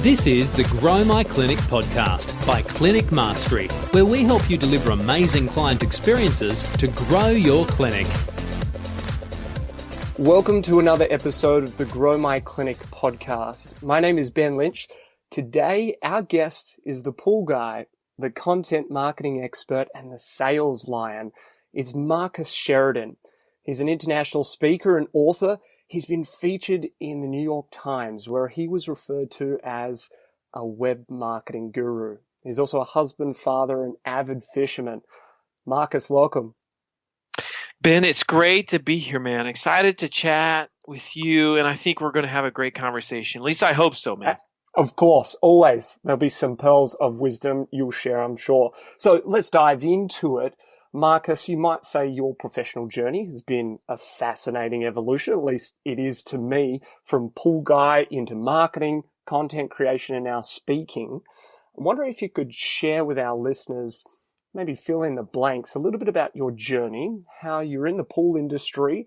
This is the Grow My Clinic podcast by Clinic Mastery, where we help you deliver amazing client experiences to grow your clinic. Welcome to another episode of the Grow My Clinic podcast. My name is Ben Lynch. Today, our guest is the pool guy, the content marketing expert, and the sales lion. It's Marcus Sheridan. He's an international speaker and author. He's been featured in the New York Times, where he was referred to as a web marketing guru. He's also a husband, father, and avid fisherman. Marcus, welcome. Ben, it's great to be here, man. Excited to chat with you, and I think we're going to have a great conversation. At least I hope so, man. Of course, always. There'll be some pearls of wisdom you'll share, I'm sure. So let's dive into it. Marcus, you might say your professional journey has been a fascinating evolution, at least it is to me, from pool guy into marketing, content creation, and now speaking. I wonder if you could share with our listeners, maybe fill in the blanks, a little bit about your journey, how you're in the pool industry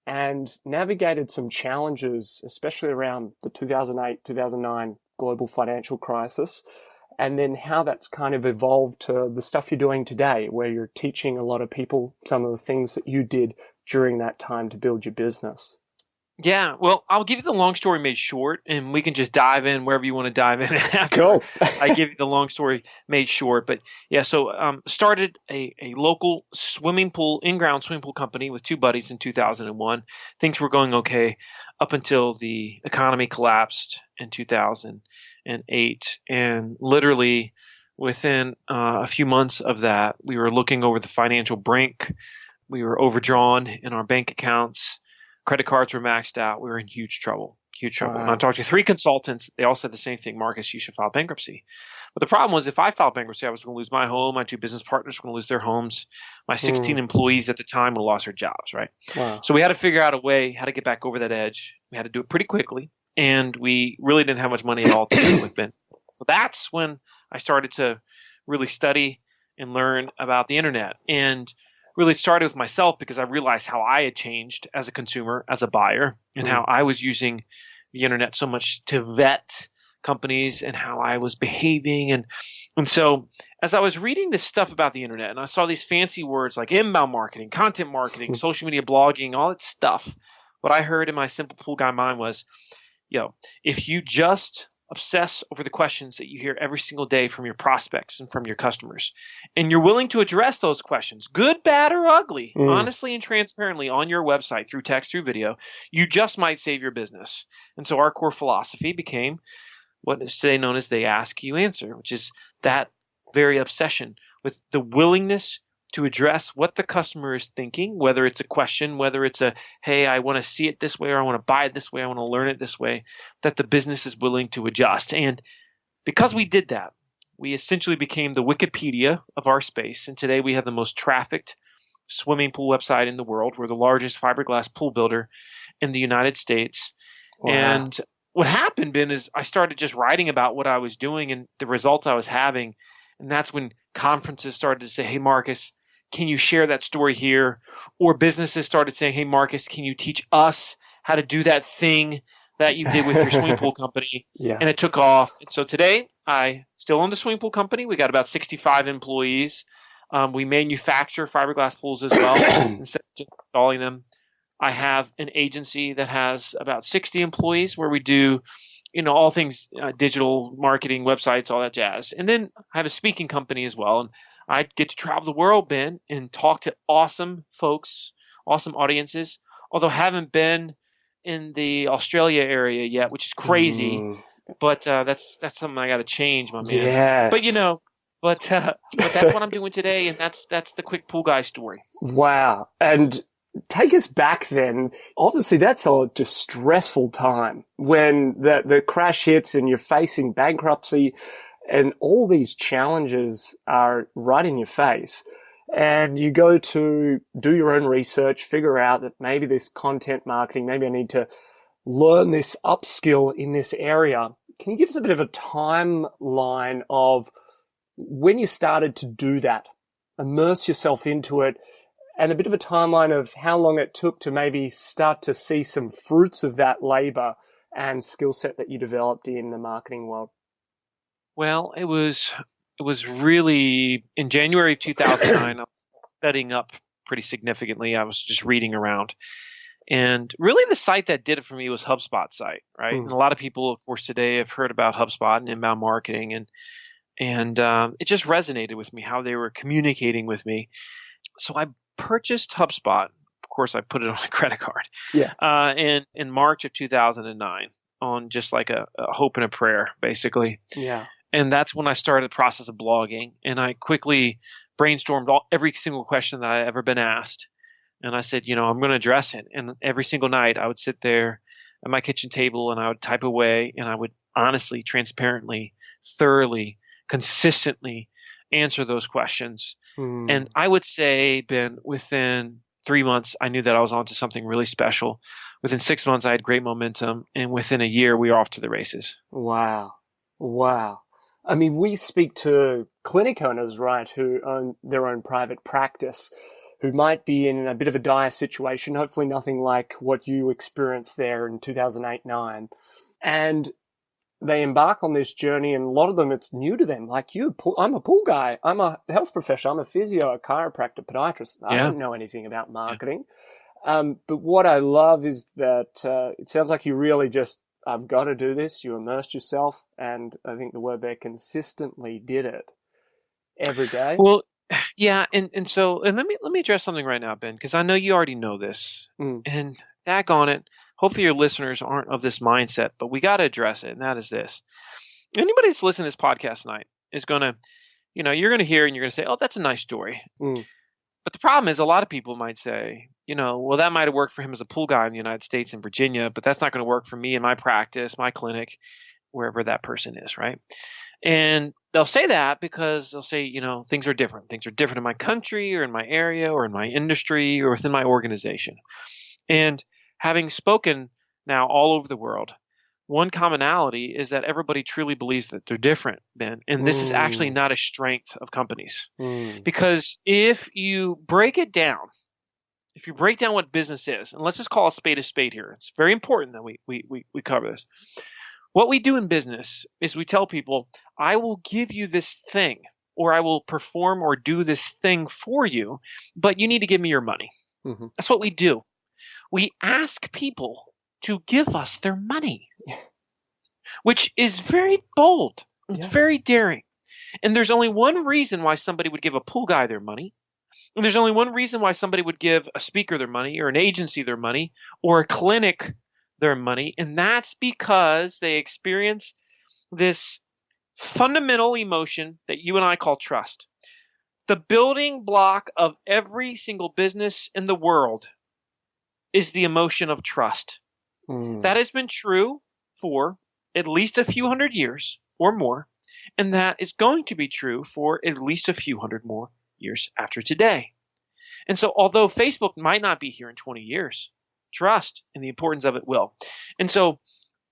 and navigated some challenges, especially around the 2008-2009 global financial crisis, and then how that's kind of evolved to the stuff you're doing today, where you're teaching a lot of people some of the things that you did during that time to build your business. Yeah, well, I'll give you the long story made short, and we can just dive in wherever you want to dive in after. Cool. I give you the long story made short. But yeah, so started a local swimming pool, in-ground swimming pool company with two buddies in 2001. Things were going okay up until the economy collapsed in 2008. And literally within a few months of that, we were looking over the financial brink. We were overdrawn in our bank accounts. Credit cards were maxed out. We were in huge trouble. Wow. And I talked to three consultants. They all said the same thing: Marcus, you should file bankruptcy. But the problem was, if I filed bankruptcy, I was going to lose my home. My two business partners were going to lose their homes. My 16 employees at the time would have lost their jobs, right? Wow. So we had to figure out a way how to get back over that edge. We had to do it pretty quickly. And we really didn't have much money at all to do it with, Ben. So that's when I started to really study and learn about the internet. And really it started with myself, because I realized how I had changed as a consumer, as a buyer, and how I was using the internet so much to vet companies and how I was behaving. And so as I was reading this stuff about the internet, and I saw these fancy words like inbound marketing, content marketing, social media blogging, all that stuff, what I heard in my simple pool guy mind was, if you just obsess over the questions that you hear every single day from your prospects and from your customers, and you're willing to address those questions, good, bad, or ugly, honestly and transparently on your website through text, through video, you just might save your business. And so our core philosophy became what is today known as the ask, you answer, which is that very obsession with the willingness to address what the customer is thinking, whether it's a question, whether it's a, hey, I want to see it this way, or I want to buy it this way, I want to learn it this way, that the business is willing to adjust. And because we did that, we essentially became the Wikipedia of our space. And today we have the most trafficked swimming pool website in the world. We're the largest fiberglass pool builder in the United States. Wow. And what happened, Ben, is I started just writing about what I was doing and the results I was having. And that's when conferences started to say, hey, Marcus, can you share that story here? Or businesses started saying, hey, Marcus, can you teach us how to do that thing that you did with your swimming pool company? Yeah. And it took off. And so today I still own the swimming pool company. We got about 65 employees. We manufacture fiberglass pools as well instead of just installing them. I have an agency that has about 60 employees where we do all things digital marketing, websites, all that jazz. And then I have a speaking company as well. And I get to travel the world, Ben, and talk to awesome folks, awesome audiences, although I haven't been in the Australia area yet, which is crazy. But that's something I got to change, my man. Yes. But that's what I'm doing today, and that's the quick pool guy story. Wow. And take us back then. Obviously, that's a distressful time when the crash hits and you're facing bankruptcy and all these challenges are right in your face. And you go to do your own research, figure out that maybe this content marketing, maybe I need to learn this upskill in this area. Can you give us a bit of a timeline of when you started to do that, immerse yourself into it, and a bit of a timeline of how long it took to maybe start to see some fruits of that labor and skill set that you developed in the marketing world? Well, it was really in January of 2009. I was setting up pretty significantly. I was just reading around. And really the site that did it for me was HubSpot site, right? And Mm. a lot of people, of course, today have heard about HubSpot and inbound marketing, and it just resonated with me how they were communicating with me. So I purchased HubSpot. Of course, I put it on a credit card. Yeah. In March of 2009 on just like a hope and a prayer, basically. Yeah. And that's when I started the process of blogging. And I quickly brainstormed every single question that I had ever been asked. And I said, I'm going to address it. And every single night I would sit there at my kitchen table and I would type away and I would honestly, transparently, thoroughly, consistently answer those questions. And I would say, Ben, within 3 months, I knew that I was onto something really special. Within 6 months, I had great momentum. And within a year, we were off to the races. Wow. Wow. I mean, we speak to clinic owners, right, who own their own private practice, who might be in a bit of a dire situation, hopefully nothing like what you experienced there in 2008-9. And they embark on this journey, and a lot of them, it's new to them. Like you, I'm a pool guy. I'm a health professional. I'm a physio, a chiropractor, podiatrist. I don't know anything about marketing. But what I love is that it sounds like you really just, I've got to do this. You immersed yourself, and I think the word there, consistently did it every day. Well, yeah, and let me address something right now, Ben, because I know you already know this, and daggone it, hopefully your listeners aren't of this mindset, but we got to address it, and that is this: anybody that's listening to this podcast tonight is gonna, you're gonna hear and you're gonna say, "Oh, that's a nice story," but the problem is, a lot of people might say, well, that might have worked for him as a pool guy in the United States and Virginia, but that's not going to work for me in my practice, my clinic, wherever that person is, right? And they'll say that because they'll say, things are different. Things are different in my country or in my area or in my industry or within my organization. And having spoken now all over the world, one commonality is that everybody truly believes that they're different, Ben. And this is actually not a strength of companies. Because if you break it down, if you break down what business is, and let's just call a spade here. It's very important that we cover this. What we do in business is we tell people, I will give you this thing, or I will perform or do this thing for you, but you need to give me your money. That's what we do. We ask people to give us their money, which is very bold. It's very daring. And there's only one reason why somebody would give a pool guy their money. And there's only one reason why somebody would give a speaker their money or an agency their money or a clinic their money. And that's because they experience this fundamental emotion that you and I call trust. The building block of every single business in the world is the emotion of trust. That has been true for at least a few hundred years or more. And that is going to be true for at least a few hundred more years after today. And so although Facebook might not be here in 20 years, trust and the importance of it will. And so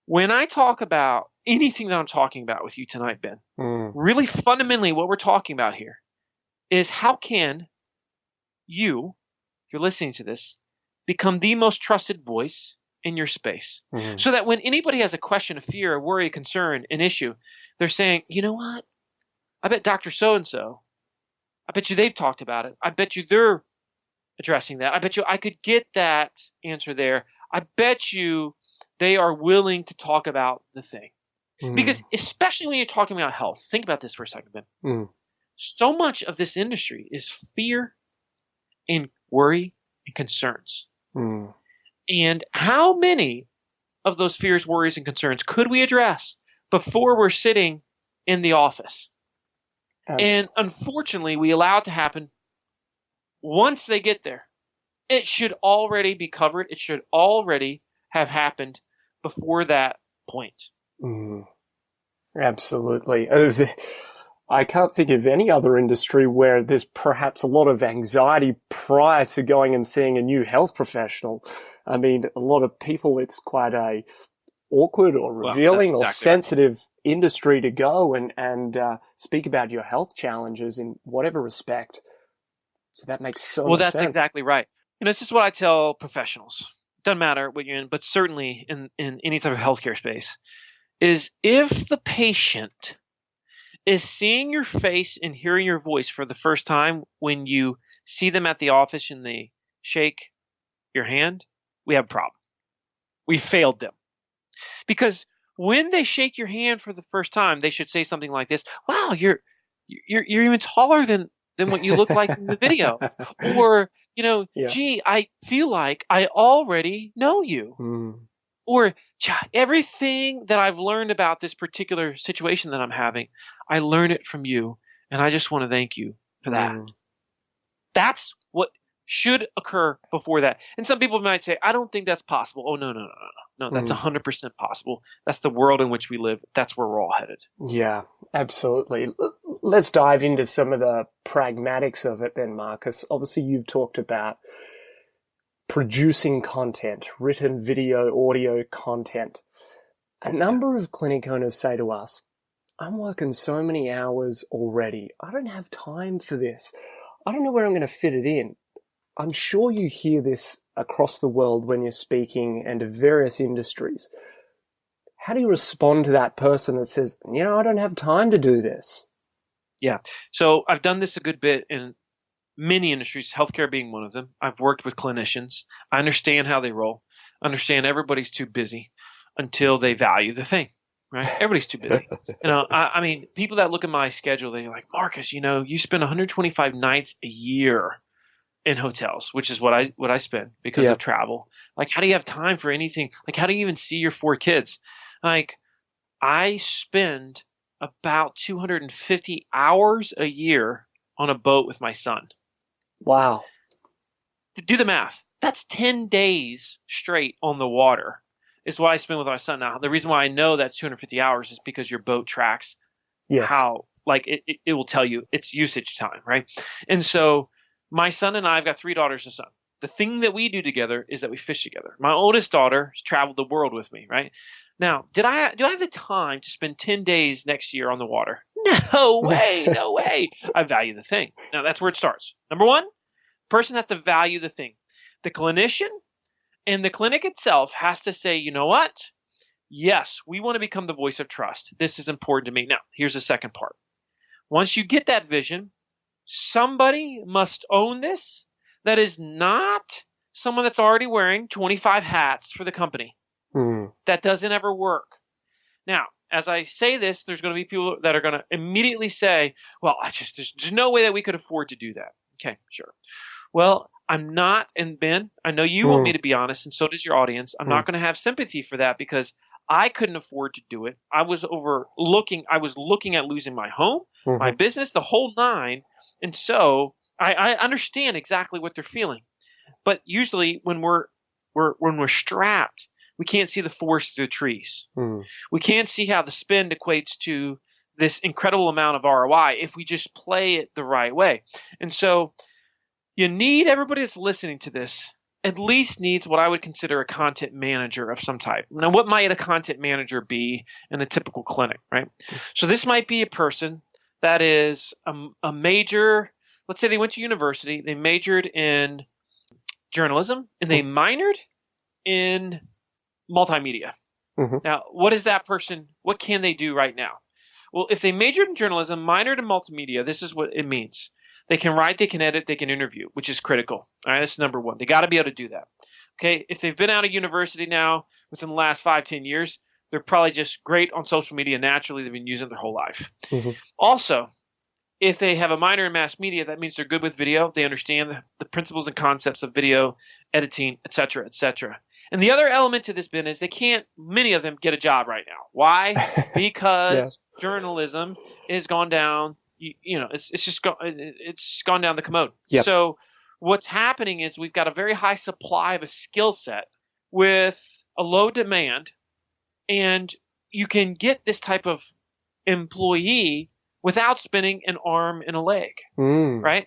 when I talk about anything that I'm talking about with you tonight, Ben, really fundamentally what we're talking about here is how can you, if you're listening to this, become the most trusted voice in your space so that when anybody has a question, a fear, a worry, a concern, an issue, they're saying, you know what? I bet Dr. So-and-so, I bet you they've talked about it. I bet you they're addressing that. I bet you I could get that answer there. I bet you they are willing to talk about the thing. Because especially when you're talking about health, think about this for a second, Ben. So much of this industry is fear and worry and concerns. And how many of those fears, worries, and concerns could we address before we're sitting in the office? And unfortunately, we allow it to happen once they get there. It should already be covered. It should already have happened before that point. Absolutely. I can't think of any other industry where there's perhaps a lot of anxiety prior to going and seeing a new health professional. I mean, a lot of people, it's quite a awkward or revealing or sensitive industry to go and speak about your health challenges in whatever respect. So that makes so much sense. Well, that's exactly right. This is what I tell professionals. Doesn't matter what you're in, but certainly in any type of healthcare space, is if the patient is seeing your face and hearing your voice for the first time when you see them at the office and they shake your hand. We have a problem. We failed them. Because when they shake your hand for the first time, they should say something like this: "Wow, you're even taller than what you look like in the video," or Yeah. "Gee, I feel like I already know you," or "Everything that I've learned about this particular situation that I'm having, I learned it from you, and I just want to thank you for that." That's what should occur before that. And some people might say, "I don't think that's possible." Oh, no. No, that's 100% possible. That's the world in which we live. That's where we're all headed. Yeah, absolutely. Let's dive into some of the pragmatics of it then, Marcus. Obviously, you've talked about producing content, written, video, audio content. A number of clinic owners say to us, "I'm working so many hours already. I don't have time for this. I don't know where I'm going to fit it in." I'm sure you hear this across the world when you're speaking and to various industries. How do you respond to that person that says, I don't have time to do this? Yeah. So I've done this a good bit in many industries, healthcare being one of them. I've worked with clinicians. I understand how they roll. I understand everybody's too busy until they value the thing, right? Everybody's too busy. I mean, people that look at my schedule, they're like, "Marcus, you spend 125 nights a year in hotels," which is what I spend because of travel. Like, how do you have time for anything? Like, how do you even see your 4 kids? Like, I spend about 250 hours a year on a boat with my son. Wow. Do the math. That's 10 days straight on the water is what I spend with my son. Now, the reason why I know that's 250 hours is because your boat tracks how, like, it will tell you it's usage time, right? And so my son and I have got 3 daughters and a son. The thing that we do together is that we fish together. My oldest daughter has traveled the world with me, right? Now, do I have the time to spend 10 days next year on the water? No way, no way. I value the thing. Now, that's where it starts. Number 1, person has to value the thing. The clinician and the clinic itself has to say, "You know what? Yes, we want to become the voice of trust. This is important to me." Now, here's the second part. Once you get that vision, somebody must own this that is not someone that's already wearing 25 hats for the company. That doesn't ever work. Now, as I say this, there's going to be people that are going to immediately say, "Well, there's no way that we could afford to do that." Okay, sure. Well, I'm not, and Ben, I know you want me to be honest, and so does your audience. I'm not going to have sympathy for that because I couldn't afford to do it. I was looking at losing my home, my business, the whole 9. And so I understand exactly what they're feeling. But usually when we're strapped, we can't see the forest through the trees. We can't see how the spend equates to this incredible amount of ROI if we just play it the right way. And so you need, everybody that's listening to this at least needs what I would consider a content manager of some type. Now, what might a content manager be in a typical clinic, right? So this might be a person that is a major, let's say they went to university, they majored in journalism, and they minored in multimedia. Now, what is that person, what can they do right now? Well, if they majored in journalism, minored in multimedia, this is what it means. They can write, they can edit, they can interview, which is critical. All right, that's number 1. They got to be able to do that. Okay, if they've been out of university now within the last 5-10 years, they're probably just great on social media naturally. They've been using it their whole life. Also, if they have a minor in mass media, that means they're good with video. They understand the principles and concepts of video editing, et cetera, et cetera. And the other element to this, Ben, is many of them get a job right now. Why? Because journalism has gone down. It's gone down the commode. Yep. So what's happening is we've got a very high supply of a skill set with a low demand, and you can get this type of employee without spending an arm and a leg, right?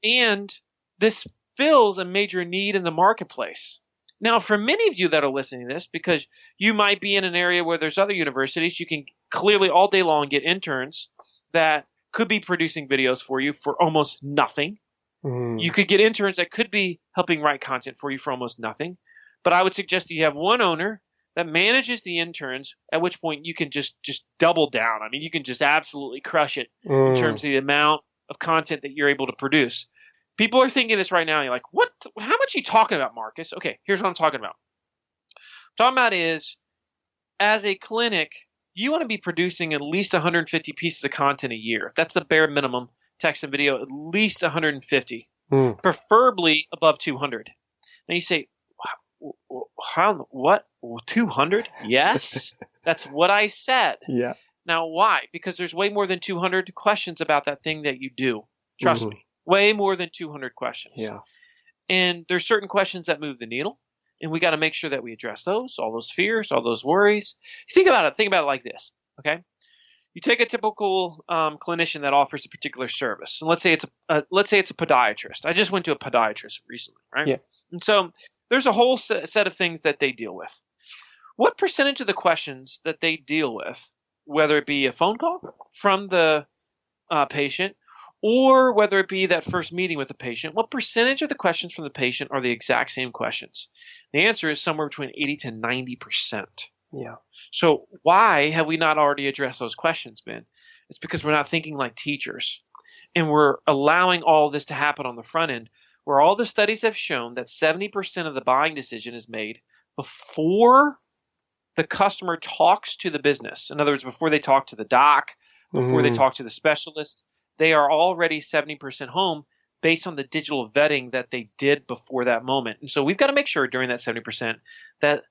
And this fills a major need in the marketplace. Now, for many of you that are listening to this, because you might be in an area where there's other universities, you can clearly all day long get interns that could be producing videos for you for almost nothing. You could get interns that could be helping write content for you for almost nothing. But I would suggest that you have one owner that manages the interns, at which point you can just double down. I mean, you can just absolutely crush it in terms of the amount of content that you're able to produce. People are thinking this right now. You're like, what? How much are you talking about, Marcus? Okay, here's what I'm talking about. What I'm talking about is, as a clinic, you want to be producing at least 150 pieces of content a year. That's the bare minimum. Text and video, at least 150, preferably above 200. Now you say, how? What? 200? Yes, that's what I said. Yeah. Now, why? Because there's way more than 200 questions about that thing that you do. Trust me, way more than 200 questions. Yeah. And there's certain questions that move the needle, and we got to make sure that we address those, all those fears, all those worries. Think about it like this, okay? You take a typical clinician that offers a particular service, and let's say it's a podiatrist. I just went to a podiatrist recently, right? Yeah. And so there's a whole set of things that they deal with. What percentage of the questions that they deal with, whether it be a phone call from the patient or whether it be that first meeting with the patient, what percentage of the questions from the patient are the exact same questions? The answer is somewhere between 80 to 90%. Yeah. So why have we not already addressed those questions, Ben? It's because we're not thinking like teachers, and we're allowing all this to happen on the front end, where all the studies have shown that 70% of the buying decision is made before the customer talks to the business. In other words, before they talk to the doc, before they talk to the specialist, they are already 70% home based on the digital vetting that they did before that moment. And so we've got to make sure during that 70% that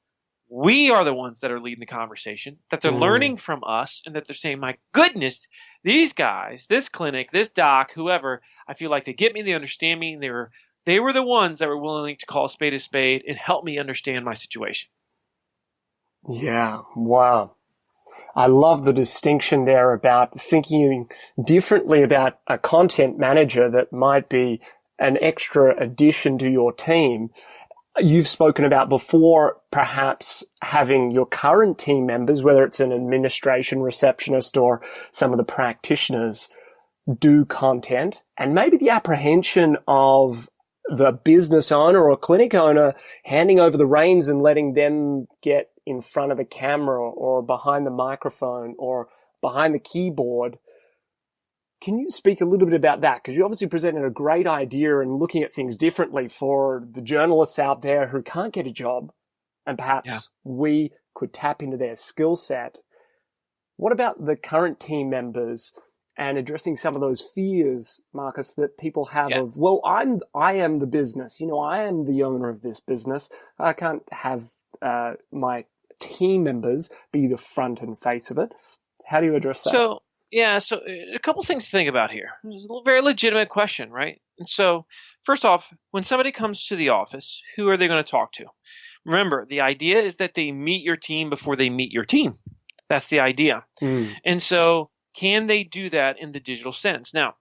we are the ones that are leading the conversation, that they're learning from us, and that they're saying, my goodness, these guys, this clinic, this doc, whoever, I feel like they get me, they understand me, and they were the ones that were willing to call a spade and help me understand my situation. Yeah. Wow. I love the distinction there about thinking differently about a content manager that might be an extra addition to your team. You've spoken about before perhaps having your current team members, whether it's an administration receptionist or some of the practitioners, do content, and maybe the apprehension of the business owner or clinic owner handing over the reins and letting them get in front of the camera or behind the microphone or behind the keyboard. Can you speak a little bit about that? Because you obviously presented a great idea and looking at things differently for the journalists out there who can't get a job, and perhaps we could tap into their skill set. What about the current team members and addressing some of those fears, Marcus, that people have of, well, I am the business. I am the owner of this business. I can't have my team members be the front and face of it. How do you address that? So a couple things to think about here. It's a very legitimate question, right? And so, first off, when somebody comes to the office, who are they going to talk to? Remember, the idea is that they meet your team before they meet your team. That's the idea. And so, can they do that in the digital sense? Now,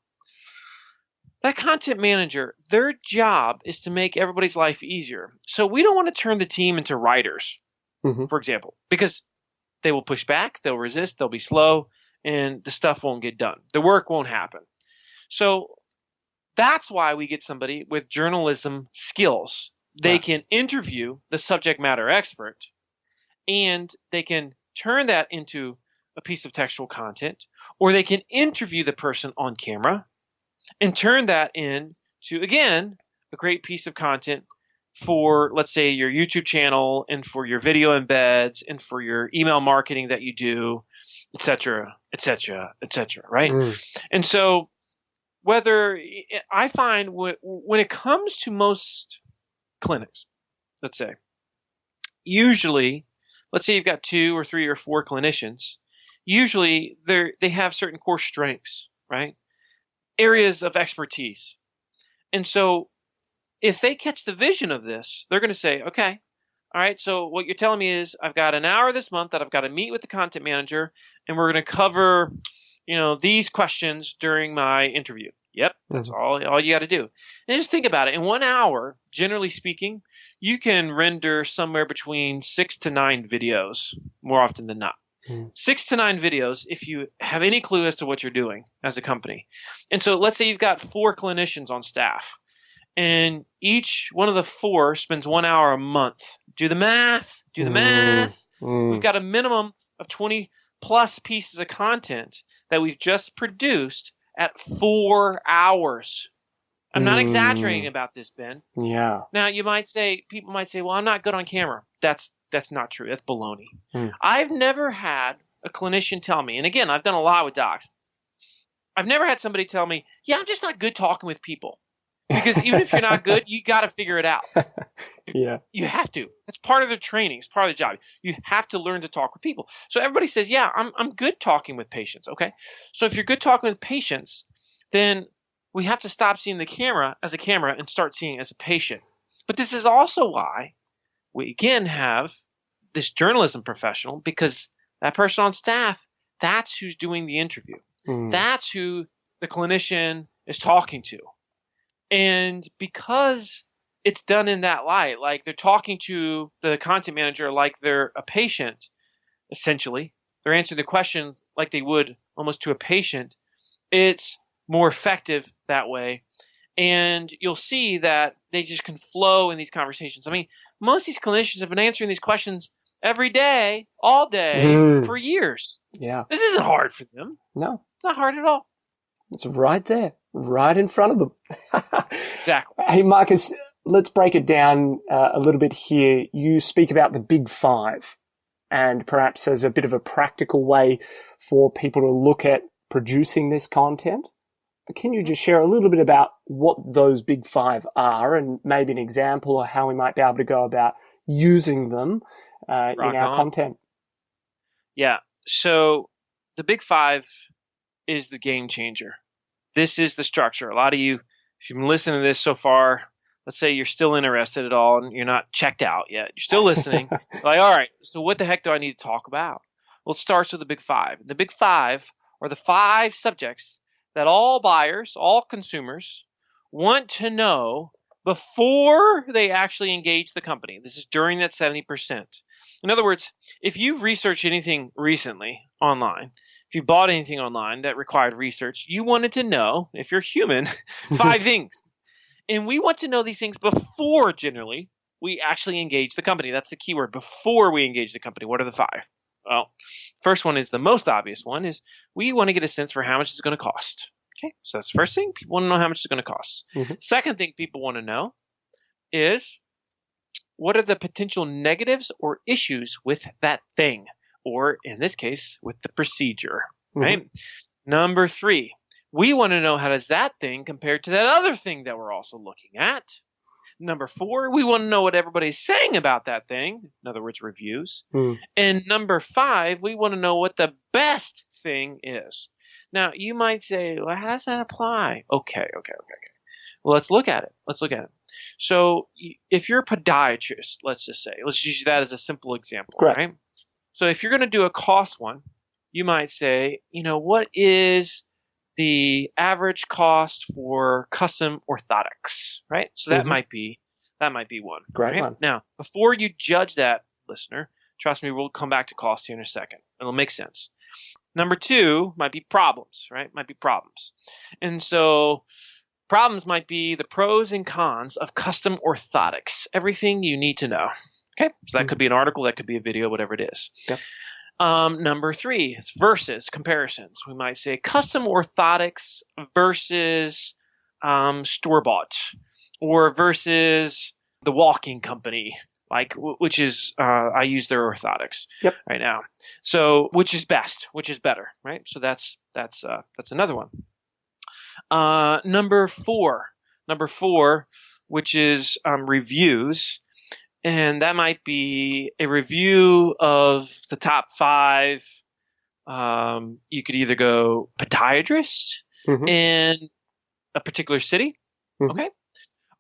that content manager, their job is to make everybody's life easier. So we don't want to turn the team into writers, for example, because they will push back, they'll resist, they'll be slow, and the stuff won't get done. The work won't happen. So that's why we get somebody with journalism skills. They can interview the subject matter expert, and they can turn that into a piece of textual content, or they can interview the person on camera and turn that into, again, a great piece of content for, let's say, your YouTube channel and for your video embeds and for your email marketing that you do, et cetera, right? And so whether I find when it comes to most clinics, let's say, usually, let's say you've got 2 or 3 or 4 clinicians, usually they have certain core strengths, right? Areas of expertise. And so if they catch the vision of this, they're going to say, okay, all right, so what you're telling me is I've got an hour this month that I've got to meet with the content manager, and we're going to cover, these questions during my interview. Yep, that's all you got to do. And just think about it. In 1 hour, generally speaking, you can render somewhere between 6 to 9 videos more often than not. 6 to 9 videos if you have any clue as to what you're doing as a company. And so let's say you've got 4 clinicians on staff, and each one of the 4 spends 1 hour a month. Do the math. We've got a minimum of 20 plus pieces of content that we've just produced at 4 hours. I'm not exaggerating about this, Ben. Yeah. Now, people might say, well, I'm not good on camera. That's not true. That's baloney. I've never had a clinician tell me, and again, I've done a lot with docs. I've never had somebody tell me, yeah, I'm just not good talking with people. Because even if you're not good, you got to figure it out. Yeah. You have to. It's part of the training. It's part of the job. You have to learn to talk with people. So everybody says, yeah, I'm good talking with patients. Okay. So if you're good talking with patients, then we have to stop seeing the camera as a camera and start seeing it as a patient. But this is also why we again have this journalism professional, because that person on staff, that's who's doing the interview. That's who the clinician is talking to. And because it's done in that light, like they're talking to the content manager like they're a patient, essentially, they're answering the question like they would almost to a patient, it's more effective that way. And you'll see that they just can flow in these conversations. I mean, most of these clinicians have been answering these questions every day, all day, for years. Yeah. This isn't hard for them. No. It's not hard at all. It's right there, right in front of them. Exactly. Hey, Marcus, let's break it down a little bit here. You speak about the big five, and perhaps as a bit of a practical way for people to look at producing this content. Can you just share a little bit about what those big five are, and maybe an example of how we might be able to go about using them in our content? Yeah. So the big five is the game changer. This is the structure. A lot of you, if you've been listening to this so far, let's say you're still interested at all and you're not checked out yet. You're still listening. Like, all right, so what the heck do I need to talk about? Well, it starts with the big five. The big five are the 5 subjects that all buyers, all consumers want to know before they actually engage the company. This is during that 70%. In other words, if you've researched anything recently online, if you bought anything online that required research, you wanted to know, if you're human, 5 things. And we want to know these things before, generally, we actually engage the company. That's the key word, before we engage the company. What are the 5? Well, first one is the most obvious one, is we want to get a sense for how much it's going to cost. Okay, so that's the first thing. People want to know how much it's going to cost. Second thing people want to know is, what are the potential negatives or issues with that thing? Or in this case, with the procedure, right? Number 3, we want to know, how does that thing compare to that other thing that we're also looking at? Number 4, we want to know what everybody's saying about that thing. In other words, reviews. And number 5, we want to know what the best thing is. Now, you might say, well, how does that apply? Okay. Well, let's look at it. So if you're a podiatrist, let's just say, let's use that as a simple example, right? So if you're going to do a cost one, you might say, what is the average cost for custom orthotics, right? So that might be one. Great one. Now, before you judge that, listener, trust me, we'll come back to cost here in a second. It'll make sense. Number 2 might be problems, right? Might be problems. And so problems might be the pros and cons of custom orthotics, everything you need to know. Okay, so that could be an article, that could be a video, whatever it is. Yep. Number 3 is versus, comparisons. We might say custom orthotics versus store-bought, or versus the walking company, like which is I use their orthotics right now. So which is best, which is better, right? So that's another one. Number four, which is reviews. And that might be a review of the top 5. You could either go podiatrist in a particular city, okay?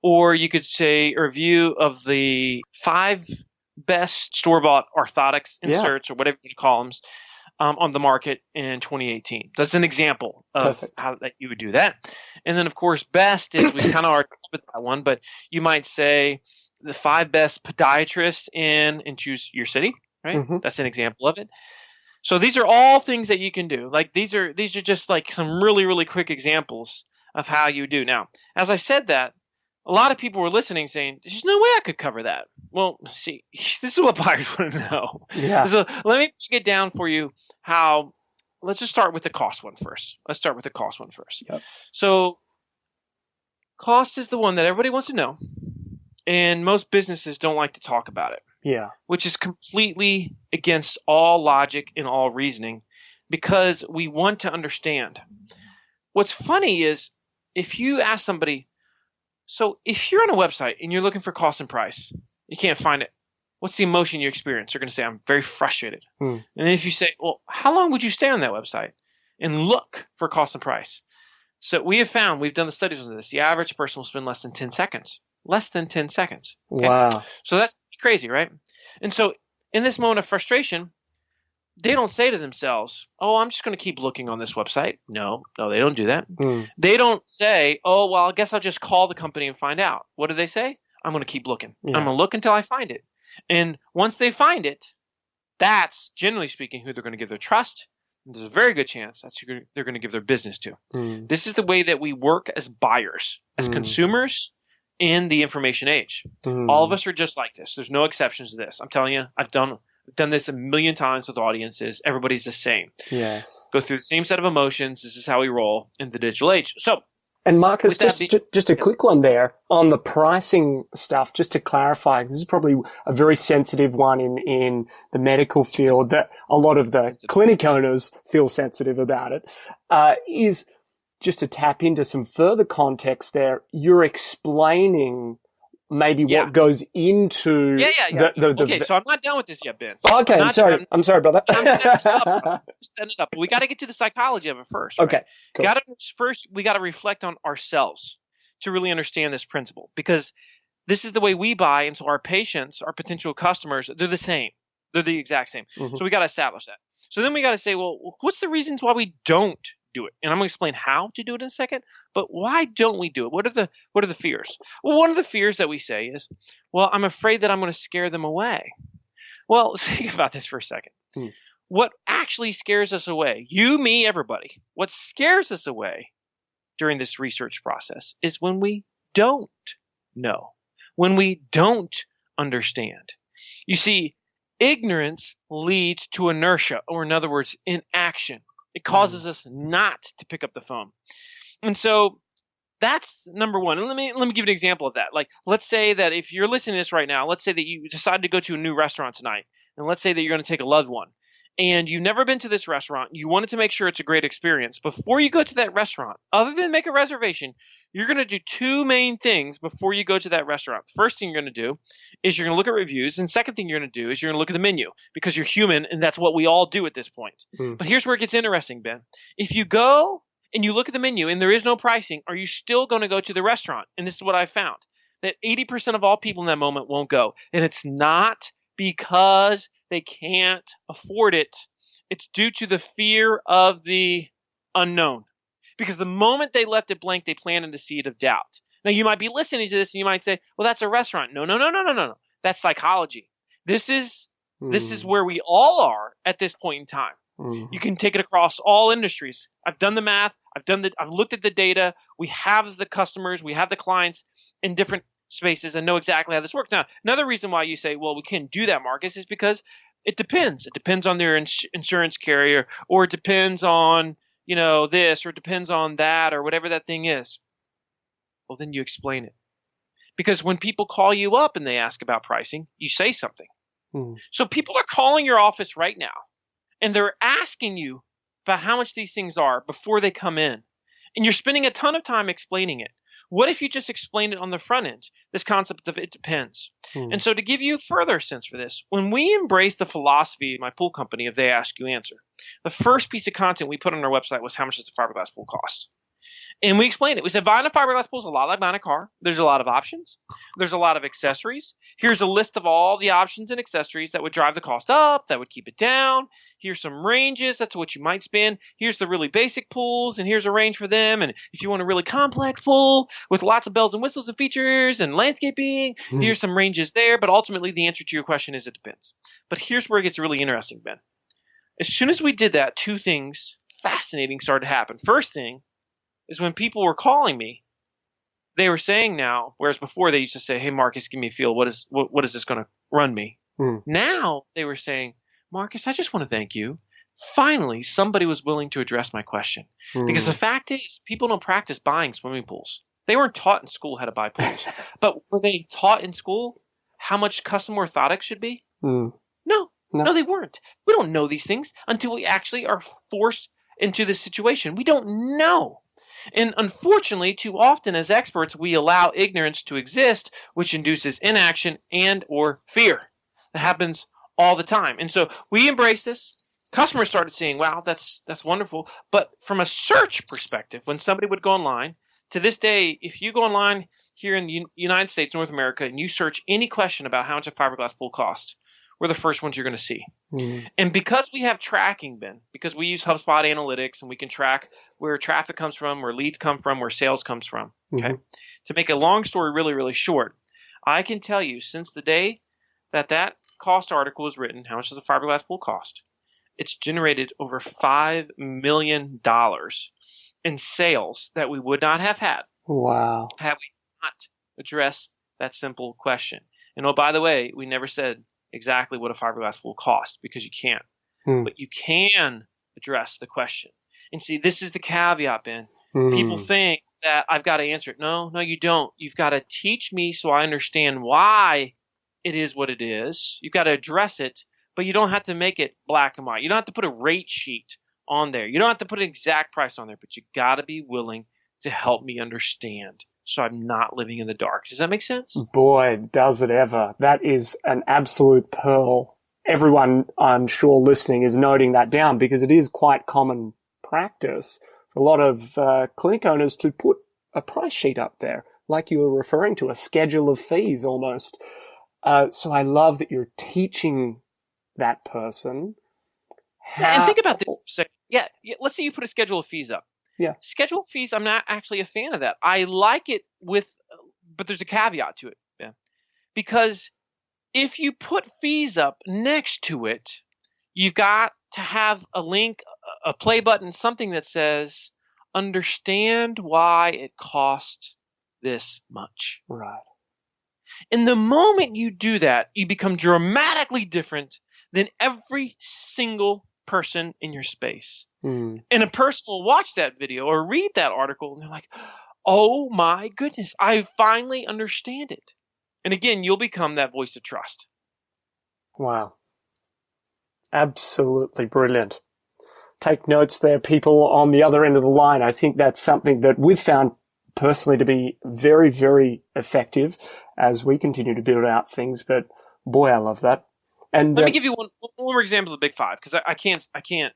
Or you could say a review of the 5 best store-bought orthotics inserts, or whatever you call them, on the market in 2018. That's an example of how that you would do that. And then, of course, best is, we kind of already with that one, but you might say the 5 best podiatrists in, and choose your city, right? That's an example of it. So these are all things that you can do. Like these are just like some really, really quick examples of how you do. Now, as I said that, a lot of people were listening saying, there's no way I could cover that. Well, see, this is what buyers want to know. Yeah. So let me get down for you how, let's just start with the cost one first. Yep. So cost is the one that everybody wants to know, and most businesses don't like to talk about it. Yeah. Which is completely against all logic and all reasoning, because we want to understand. What's funny is if you ask somebody, so if you're on a website and you're looking for cost and price, you can't find it, what's the emotion you experience? They're going to say, I'm very frustrated. And if you say, well, how long would you stay on that website and look for cost and price? So we have found, we've done the studies on this, the average person will spend less than 10 seconds. Less than 10 seconds. Okay? Wow. So that's crazy, right? And so in this moment of frustration, they don't say to themselves, oh, I'm just going to keep looking on this website. No, they don't do that. They don't say, oh, well, I guess I'll just call the company and find out. What do they say? I'm going to keep looking. I'm going to look until I find it. And once they find it, that's, generally speaking, who they're going to give their trust. And there's a very good chance that's who they're going to give their business to. This is the way that we work as buyers, as consumers in the information age. All of us are just like this. There's no exceptions to this. I'm telling you, I've done this a million times with audiences. Everybody's the same. Yes. Go through the same set of emotions. This is how we roll in the digital age. So, and Marcus, just a quick one there on the pricing stuff, just to clarify, this is probably a very sensitive one in the medical field that a lot of the clinic owners feel sensitive about it, is just to tap into some further context there. You're explaining maybe what goes into okay, so I'm not done with this yet, Ben. Okay, I'm sorry, brother. I'm setting it up. But we got to get to the psychology of it first. Okay, right? cool. First, we got to reflect on ourselves to really understand this principle, because this is the way we buy, and so our patients, our potential customers, they're the same. They're the exact same. So we got to establish that. So then we got to say, well, what's the reasons why we don't do it? And I'm going to explain how to do it in a second. But why don't we do it? What are the fears? Well, one of the fears that we say is, well, I'm afraid that I'm going to scare them away. Well, think about this for a second. What actually scares us away? You, me, everybody. What scares us away during this research process is when we don't know, when we don't understand. You see, ignorance leads to inertia, or in other words, inaction. It causes us not to pick up the phone. And so that's number one. And let me give an example of that. Like, let's say that if you're listening to this right now, let's say that you decide to go to a new restaurant tonight, and let's say that you're going to take a loved one, and you've never been to this restaurant. You wanted to make sure it's a great experience. Before you go to that restaurant, other than make a reservation, you're going to do two main things before you go to that restaurant. The first thing you're going to do is you're going to look at reviews. And the second thing you're going to do is you're going to look at the menu, because you're human, and that's what we all do at this point. But here's where it gets interesting, Ben. If you go and you look at the menu and there is no pricing, are you still going to go to the restaurant? And this is what I found, that 80% of all people in that moment won't go. And it's not because they can't afford it. It's due to the fear of the unknown. Because the moment they left it blank, they planted a seed of doubt. Now, you might be listening to this and you might say, well, that's a restaurant. No. That's psychology. This is where we all are at this point in time. You can take it across all industries. I've done the math. I've looked at the data. We have the customers. We have the clients in different spaces and know exactly how this works. Now, another reason why you say, well, we can't do that, Marcus, is because it depends. It depends on their insurance carrier, or it depends on, this, or it depends on that, or whatever that thing is. Well, then you explain it. Because when people call you up and they ask about pricing, you say something. So people are calling your office right now, and they're asking you about how much these things are before they come in. And you're spending a ton of time explaining it. What if you just explain it on the front end, this concept of it depends? And so to give you further sense for this, when we embrace the philosophy of my pool company of they ask, you answer, the first piece of content we put on our website was how much does a fiberglass pool cost? And we explained it. We said buying a fiberglass pool is a lot like buying a car. There's a lot of options. There's a lot of accessories. Here's a list of all the options and accessories that would drive the cost up, that would keep it down. Here's some ranges. That's what you might spend. Here's the really basic pools, and here's a range for them. And if you want a really complex pool with lots of bells and whistles and features and landscaping, here's some ranges there. But ultimately, the answer to your question is it depends. But here's where it gets really interesting, Ben. As soon as we did that, two things fascinating started to happen. First thing is when people were calling me, they were saying now, whereas before they used to say, "Hey, Marcus, give me a feel. What is this going to run me?" Now they were saying, "Marcus, I just want to thank you. Finally, somebody was willing to address my question." Because the fact is, people don't practice buying swimming pools. They weren't taught in school how to buy pools. But were they taught in school how much custom orthotics should be? No, they weren't. We don't know these things until we actually are forced into this situation. We don't know. And unfortunately, too often as experts, we allow ignorance to exist, which induces inaction and or fear. That happens all the time. And so we embrace this. Customers started saying, wow, that's wonderful. But from a search perspective, when somebody would go online, to this day, if you go online here in the United States, North America, and you search any question about how much a fiberglass pool costs, we're the first ones you're going to see. And because we have tracking, Ben, because we use HubSpot analytics and we can track where traffic comes from, where leads come from, where sales comes from. Okay. To make a long story really, really short, I can tell you since the day that cost article was written, how much does a fiberglass pool cost? It's generated over $5 million in sales that we would not have had. Wow. Had we not addressed that simple question. And oh, by the way, we never said exactly what a fiberglass pool costs because you can't. But you can address the question. And see, this is the caveat, Ben. People think that I've got to answer it. No, you don't. You've got to teach me so I understand why it is what it is. You've got to address it, but you don't have to make it black and white. You don't have to put a rate sheet on there. You don't have to put an exact price on there, but you got to be willing to help me understand so I'm not living in the dark. Does that make sense? Boy, does it ever. That is an absolute pearl. Everyone, I'm sure, listening is noting that down because it is quite common practice for a lot of clinic owners to put a price sheet up there, like you were referring to, a schedule of fees almost. So I love that you're teaching that person and think about this for a second. Yeah, let's say you put a schedule of fees up. Yeah. Schedule of fees, I'm not actually a fan of that. I like it but there's a caveat to it. Yeah. Because if you put fees up next to it, you've got to have a link, a play button, something that says, understand why it costs this much. Right. And the moment you do that, you become dramatically different than every single person in your space. And a person will watch that video or read that article and they're like, oh my goodness, I finally understand it. And again, you'll become that voice of trust. Wow. Absolutely brilliant. Take notes there, people on the other end of the line. I think that's something that we've found personally to be very, very effective as we continue to build out things. But boy, I love that. And let me give you one more example of the Big Five because I can't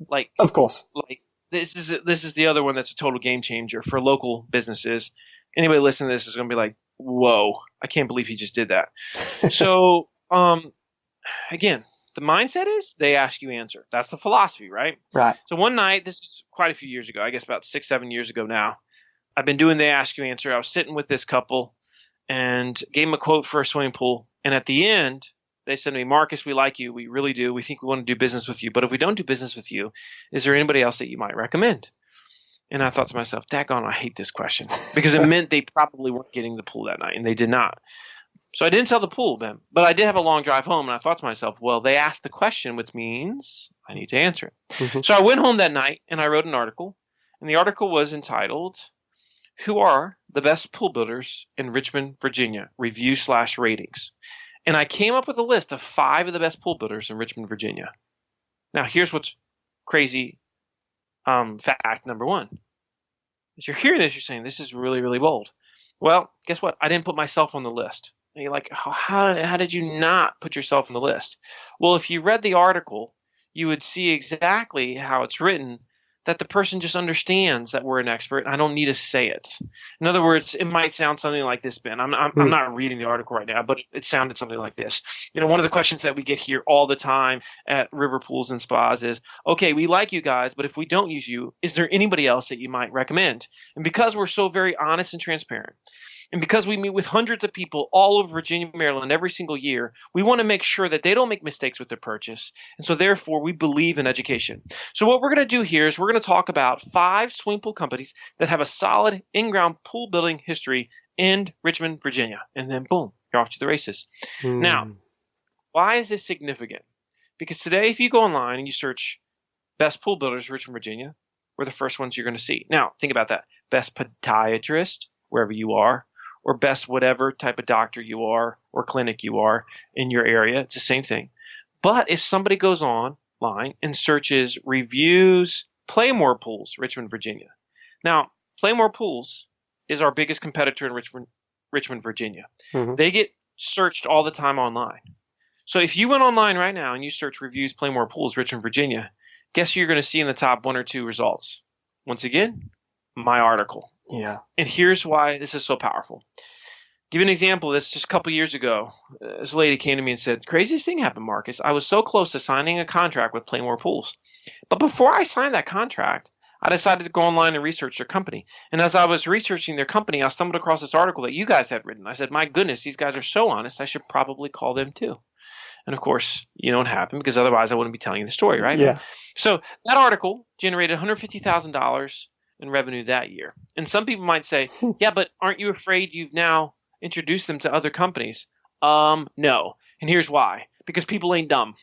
like. Of course. Like this is the other one that's a total game changer for local businesses. Anybody listening to this is going to be like, "Whoa, I can't believe he just did that." So, again, the mindset is they ask, you answer. That's the philosophy, right? Right. So one night, this is quite a few years ago, I guess about 6-7 years ago now. I've been doing the ask you answer. I was sitting with this couple and gave them a quote for a swimming pool. And at the end, they said to me, Marcus, we like you. We really do. We think we want to do business with you. But if we don't do business with you, is there anybody else that you might recommend? And I thought to myself, daggone, I hate this question because it meant they probably weren't getting the pool that night, and they did not. So I didn't sell the pool, Ben, but I did have a long drive home, and I thought to myself, well, they asked the question, which means I need to answer it. So I went home that night, and I wrote an article, and the article was entitled, Who Are the Best Pool Builders in Richmond, Virginia? Review/ratings. And I came up with a list of 5 of the best pool builders in Richmond, Virginia. Now, here's what's crazy. Fact number 1. As you're hearing this, you're saying, this is really, really bold. Well, guess what? I didn't put myself on the list. And you're like, how did you not put yourself on the list? Well, if you read the article, you would see exactly how it's written, that the person just understands that we're an expert. And I don't need to say it. In other words, it might sound something like this, Ben. I'm not reading the article right now, but it sounded something like this. One of the questions that we get here all the time at river pools and spas is, okay, we like you guys, but if we don't use you, is there anybody else that you might recommend? And because we're so very honest and transparent, And because we meet with hundreds of people all over Virginia, Maryland every single year, we want to make sure that they don't make mistakes with their purchase. And so therefore, we believe in education. So what we're going to do here is we're going to talk about 5 swimming pool companies that have a solid in-ground pool building history in Richmond, Virginia. And then boom, you're off to the races. Now, why is this significant? Because today, if you go online and you search best pool builders, Richmond, Virginia, we're the first ones you're going to see. Now, think about that. Best podiatrist, wherever you are, or best whatever type of doctor you are or clinic you are in your area. It's the same thing. But if somebody goes online and searches reviews Playmore Pools, Richmond, Virginia. Now, Playmore Pools is our biggest competitor in Richmond, Virginia. They get searched all the time online. So if you went online right now and you search reviews Playmore Pools, Richmond, Virginia, guess who you're going to see in the top 1 or 2 results? Once again, my article. Yeah. And here's why this is so powerful. Give you an example of this. Just a couple years ago, this lady came to me and said, craziest thing happened, Marcus. I was so close to signing a contract with Playmore Pools. But before I signed that contract, I decided to go online and research their company. And as I was researching their company, I stumbled across this article that you guys had written. I said, my goodness, these guys are so honest. I should probably call them too. And of course, you know what happened, because otherwise I wouldn't be telling you the story, right? Yeah. So that article generated $150,000 in revenue that year. And some people might say, yeah, but aren't you afraid you've now introduced them to other companies? No. And here's why. Because people ain't dumb.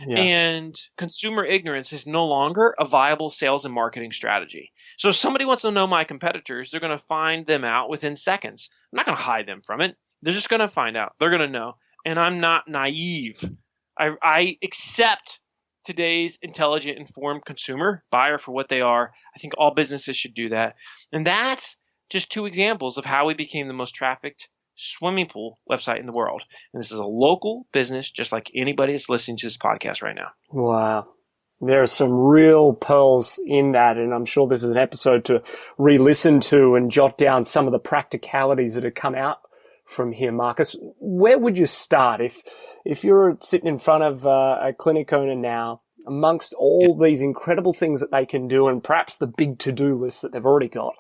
Yeah. And consumer ignorance is no longer a viable sales and marketing strategy. So if somebody wants to know my competitors, they're going to find them out within seconds. I'm not going to hide them from it. They're just going to find out. They're going to know. And I'm not naive. I accept today's intelligent, informed consumer buyer for what they are. I think all businesses should do that. And that's just 2 examples of how we became the most trafficked swimming pool website in the world. And this is a local business, just like anybody that's listening to this podcast right now. Wow. There are some real pearls in that, and I'm sure this is an episode to re-listen to and jot down some of the practicalities that have come out from here, Marcus. Where would you start if you're sitting in front of a clinic owner now, amongst all these incredible things that they can do and perhaps the big to-do list that they've already got?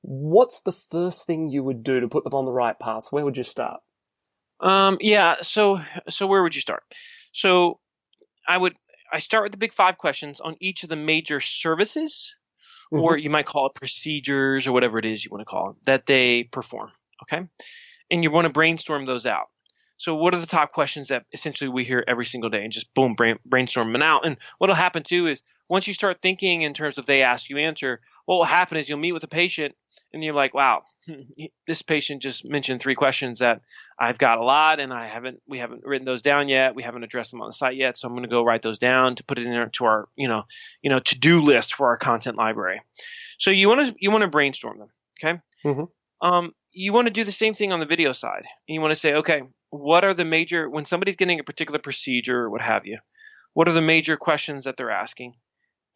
What's the first thing you would do to put them on the right path? Where would you start? So where would you start? So I start with the big 5 questions on each of the major services, or you might call it procedures or whatever it is you want to call it, that they perform. Okay. And you want to brainstorm those out. So what are the top questions that essentially we hear every single day, and just boom, brainstorm them out. And what will happen too is once you start thinking in terms of they ask, you answer, what will happen is you'll meet with a patient and you're like, wow, this patient just mentioned 3 questions that I've got a lot and we haven't written those down yet. We haven't addressed them on the site yet. So I'm going to go write those down to put it into our, to-do list for our content library. So you want to brainstorm them. Okay. You want to do the same thing on the video side. You want to say, okay, what are the major, when somebody's getting a particular procedure or what have you, what are the major questions that they're asking?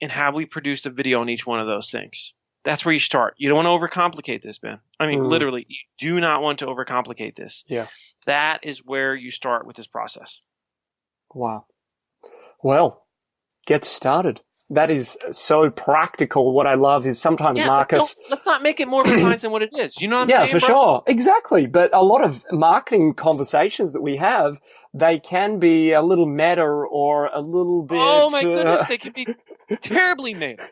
And have we produced a video on each one of those things? That's where you start. You don't want to overcomplicate this, Ben. I mean, literally, you do not want to overcomplicate this. Yeah. That is where you start with this process. Wow. Well, get started. That is so practical. What I love is sometimes, Marcus... Let's not make it more of a science than what it is. You know what I'm saying? Yeah, for sure. Exactly. But a lot of marketing conversations that we have, they can be a little meta or a little bit... Oh, my goodness. They can be terribly meta.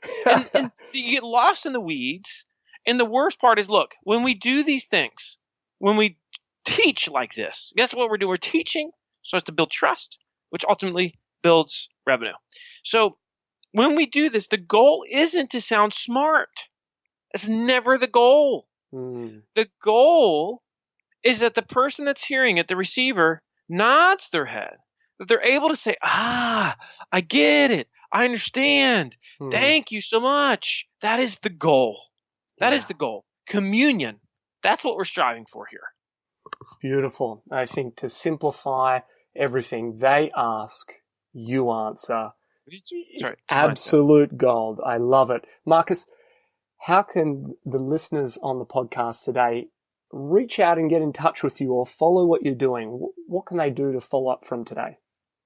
And you get lost in the weeds. And the worst part is, look, when we do these things, when we teach like this, guess what we're doing? We're teaching so as to build trust, which ultimately builds revenue. So... when we do this, the goal isn't to sound smart. It's never the goal. The goal is that the person that's hearing it, the receiver, nods their head, that they're able to say, I get it. I understand. Thank you so much. That is the goal. That is the goal. Communion. That's what we're striving for here. Beautiful. I think to simplify everything, they ask, you answer. Sorry, absolute gold. I love it. Marcus, how can the listeners on the podcast today reach out and get in touch with you or follow what you're doing? What can they do to follow up from today?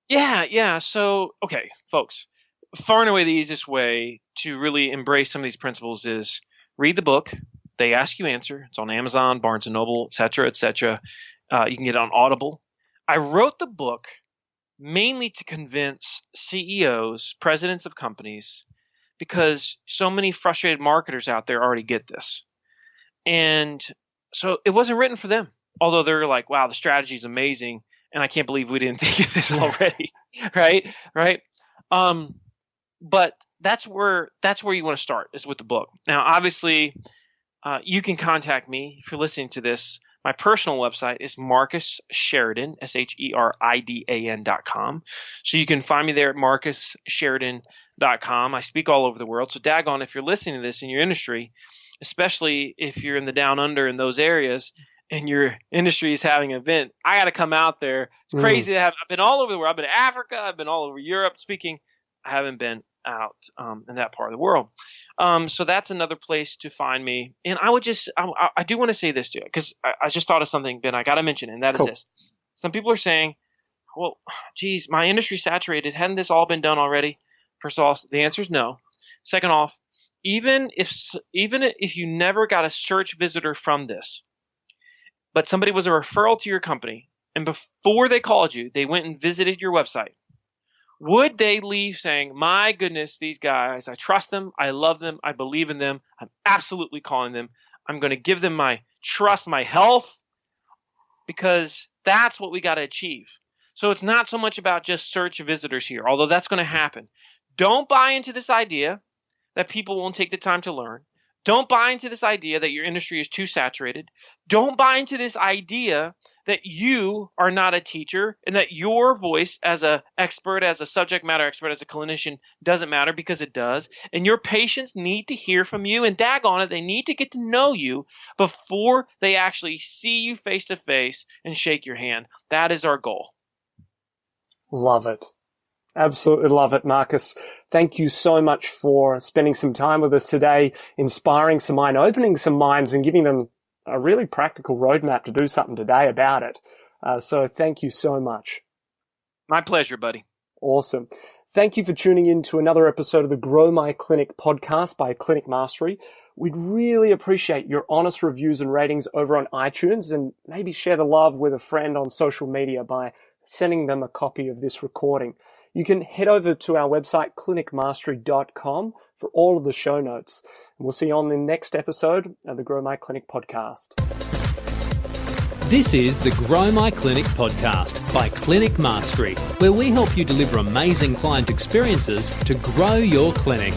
Yeah. So, okay, folks, far and away the easiest way to really embrace some of these principles is read the book, They Ask You Answer. It's on Amazon, Barnes & Noble, et cetera, et cetera. You can get it on Audible. I wrote the book mainly to convince CEOs, presidents of companies, because so many frustrated marketers out there already get this. And so it wasn't written for them, although they're like, wow, the strategy is amazing, and I can't believe we didn't think of this already, right? But that's where you want to start, is with the book. Now, obviously, you can contact me if you're listening to this. My personal website is Marcus Sheridan, SHERIDAN.com. So you can find me there at marcussheridan.com. I speak all over the world. So daggone, if you're listening to this in your industry, especially if you're in the down under in those areas and your industry is having an event, I got to come out there. It's crazy to have. I've been all over the world. I've been to Africa. I've been all over Europe speaking. I haven't been out in that part of the world. So that's another place to find me. And I do want to say this to you, because I just thought of something, Ben, I got to mention, and that is this. Some people are saying, well, geez, my industry's saturated. Hadn't this all been done already? First of all, the answer is no. Second off, even if you never got a search visitor from this, but somebody was a referral to your company, and before they called you, they went and visited your website, would they leave saying, my goodness, these guys, I trust them, I love them, I believe in them, I'm absolutely calling them, I'm going to give them my trust, my health, because that's what we got to achieve. So it's not so much about just search visitors here, although that's going to happen. Don't buy into this idea that people won't take the time to learn. Don't buy into this idea that your industry is too saturated. Don't buy into this idea that you are not a teacher and that your voice as an expert, as a subject matter expert, as a clinician doesn't matter, because it does. And your patients need to hear from you, and daggone it, they need to get to know you before they actually see you face to face and shake your hand. That is our goal. Love it. Absolutely love it, Marcus. Thank you so much for spending some time with us today, inspiring some mind, opening some minds, and giving them a really practical roadmap to do something today about it. So thank you so much. My pleasure, buddy. Awesome. Thank you for tuning in to another episode of the Grow My Clinic podcast by Clinic Mastery. We'd really appreciate your honest reviews and ratings over on iTunes, and maybe share the love with a friend on social media by sending them a copy of this recording. You can head over to our website, clinicmastery.com, for all of the show notes. And we'll see you on the next episode of the Grow My Clinic podcast. This is the Grow My Clinic podcast by Clinic Mastery, where we help you deliver amazing client experiences to grow your clinic.